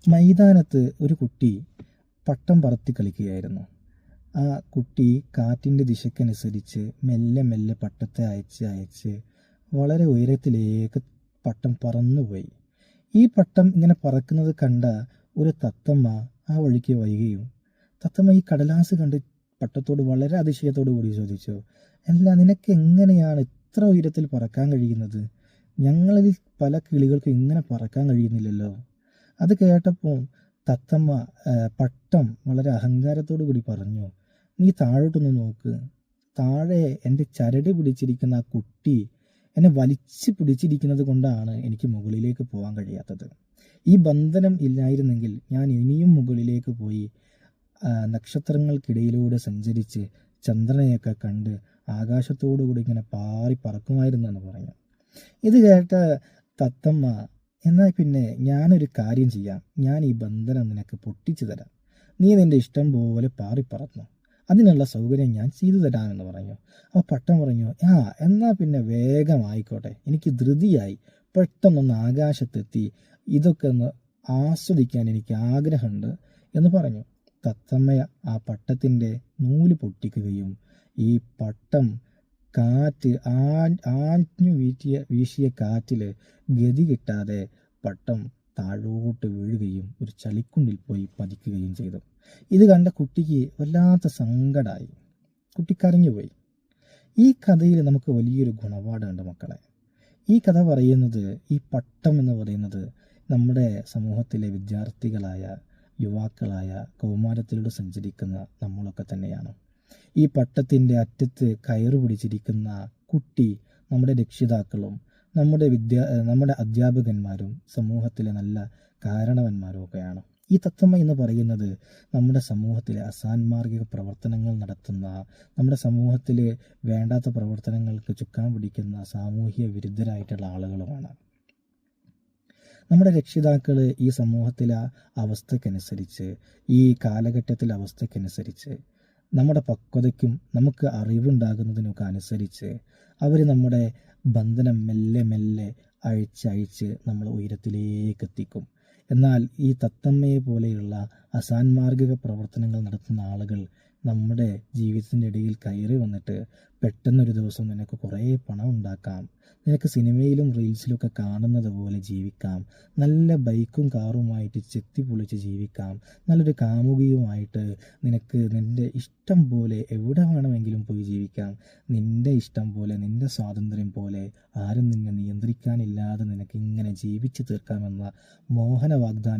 മൈതാനത്ത് ഒരു കുട്ടി പട്ടം പറത്തി കളിക്കുകയായിരുന്നു. ആ കുട്ടി കാറ്റിൻ്റെ ദിശക്കനുസരിച്ച് മെല്ലെ മെല്ലെ പട്ടത്തെ അയച്ച് അയച്ച് വളരെ ഉയരത്തിലേക്ക് പട്ടം പറന്നുപോയി. ഈ പട്ടം ഇങ്ങനെ പറക്കുന്നത് കണ്ട ഒരു തത്തമ്മ ആ വഴിക്ക് വരികയും തത്തമ്മ ഈ കടലാസ് കണ്ട് പട്ടത്തോട് വളരെ അതിശയത്തോടു കൂടി ചോദിച്ചു, അല്ല, നിനക്ക് എങ്ങനെയാണ് ഇത്ര ഉയരത്തിൽ പറക്കാൻ കഴിയുന്നത്? ഞങ്ങളിൽ പല കിളികൾക്കും ഇങ്ങനെ പറക്കാൻ കഴിയുന്നില്ലല്ലോ. അത് കേട്ടപ്പോൾ തത്തമ്മ പട്ടം വളരെ അഹങ്കാരത്തോടു കൂടി പറഞ്ഞു, നീ താഴോട്ടൊന്ന് നോക്ക്. താഴെ എൻ്റെ ചരട് പിടിച്ചിരിക്കുന്ന ആ കുട്ടി എന്നെ വലിച്ചു പിടിച്ചിരിക്കുന്നത് കൊണ്ടാണ് എനിക്ക് മുകളിലേക്ക് പോകാൻ കഴിയാത്തത്. ഈ ബന്ധനം ഇല്ലായിരുന്നെങ്കിൽ ഞാൻ ഇനിയും മുകളിലേക്ക് പോയി നക്ഷത്രങ്ങൾക്കിടയിലൂടെ സഞ്ചരിച്ച് ചന്ദ്രനെയൊക്കെ കണ്ട് ആകാശത്തോടു കൂടി ഇങ്ങനെ പാറി പറക്കുമായിരുന്നു എന്ന് പറഞ്ഞു. ഇത് കേട്ട തത്തമ്മ, എന്നാൽ പിന്നെ ഞാനൊരു കാര്യം ചെയ്യാം, ഞാൻ ഈ ബന്ധനം നിനക്ക് പൊട്ടിച്ചു തരാം, നീ നിൻ്റെ ഇഷ്ടം പോലെ പാറിപ്പറന്നു, അതിനുള്ള സൗകര്യം ഞാൻ ചെയ്തു തരാമെന്ന് പറഞ്ഞു. അപ്പോൾ പട്ടം പറഞ്ഞു, എന്നാൽ പിന്നെ വേഗമായിക്കോട്ടെ, എനിക്ക് ധൃതിയായി, പെട്ടെന്നൊന്ന് ആകാശത്തെത്തി ഇതൊക്കെ ഒന്ന് ആസ്വദിക്കാൻ എനിക്ക് ആഗ്രഹമുണ്ട് എന്ന് പറഞ്ഞു. തത്തമ്മ ആ പട്ടത്തിൻ്റെ നൂല് പൊട്ടിക്കുകയും ഈ പട്ടം കാറ്റ് ആഞ്ഞു വീശിയ കാറ്റിൽ ഗതി കിട്ടാതെ പട്ടം താഴോട്ട് വീഴുകയും ഒരു ചളിക്കുണ്ടിൽ പോയി പതിക്കുകയും ചെയ്തു. ഇത് കണ്ട കുട്ടിക്ക് വല്ലാത്ത സങ്കടമായി. കുട്ടി കരഞ്ഞുപോയി. ഈ കഥയിൽ നമുക്ക് വലിയൊരു ഗുണപാഠമുണ്ട് മക്കളെ. ഈ കഥ പറയുന്നത്, ഈ പട്ടം എന്ന് പറയുന്നത് നമ്മുടെ സമൂഹത്തിലെ വിദ്യാർത്ഥികളായ യുവാക്കളായ കൗമാരത്തിലൂടെ സഞ്ചരിക്കുന്ന നമ്മളൊക്കെ തന്നെയാണ്. ഈ പട്ടത്തിൻ്റെ അറ്റത്ത് കയറ് പിടിച്ചിരിക്കുന്ന കുട്ടി നമ്മുടെ രക്ഷിതാക്കളും നമ്മുടെ അധ്യാപകന്മാരും സമൂഹത്തിലെ നല്ല കാരണവന്മാരും ഒക്കെയാണ്. ഈ തത്തമ്മ എന്ന് പറയുന്നത് നമ്മുടെ സമൂഹത്തിലെ അസാൻമാർഗിക പ്രവർത്തനങ്ങൾ നടത്തുന്ന, നമ്മുടെ സമൂഹത്തിൽ വേണ്ടാത്ത പ്രവർത്തനങ്ങൾക്ക് ചുക്കാൻ പിടിക്കുന്ന സാമൂഹ്യ വിരുദ്ധരായിട്ടുള്ള ആളുകളുമാണ്. നമ്മുടെ രക്ഷിതാക്കൾ ഈ സമൂഹത്തിലെ അവസ്ഥക്കനുസരിച്ച്, ഈ കാലഘട്ടത്തിലെ അവസ്ഥക്കനുസരിച്ച്, നമ്മുടെ പക്വതയ്ക്കും നമുക്ക് അറിവുണ്ടാകുന്നതിനൊക്കെ അനുസരിച്ച് അവർ നമ്മുടെ ബന്ധനം മെല്ലെ മെല്ലെ അഴിച്ചഴിച്ച് നമ്മൾ ഉയരത്തിലേക്ക് എത്തിക്കും. എന്നാൽ ഈ തത്തമ്മയെ പോലെയുള്ള അസാൻമാർഗിക പ്രവർത്തനങ്ങൾ നടത്തുന്ന ആളുകൾ നമ്മുടെ ജീവിതത്തിൻ്റെ ഇടയിൽ കയറി വന്നിട്ട് പെട്ടെന്നൊരു ദിവസം നിനക്ക് കുറേ പണം ഉണ്ടാക്കാം, നിനക്ക് സിനിമയിലും റീൽസിലൊക്കെ കാണുന്നത് പോലെ ജീവിക്കാം, നല്ല ബൈക്കും കാറുമായിട്ട് ചെത്തിപ്പൊളിച്ച് ജീവിക്കാം, നല്ലൊരു കാമുകിയുമായിട്ട് നിനക്ക് നിൻ്റെ ഇഷ്ടം പോലെ എവിടെ വേണമെങ്കിലും പോയി ജീവിക്കാം, നിൻ്റെ ഇഷ്ടം പോലെ നിൻ്റെ സ്വാതന്ത്ര്യം പോലെ ആരും നിന്നെ നിയന്ത്രിക്കാനില്ലാതെ നിനക്ക് ഇങ്ങനെ ജീവിച്ചു തീർക്കാമെന്ന മോഹന വാഗ്ദാനം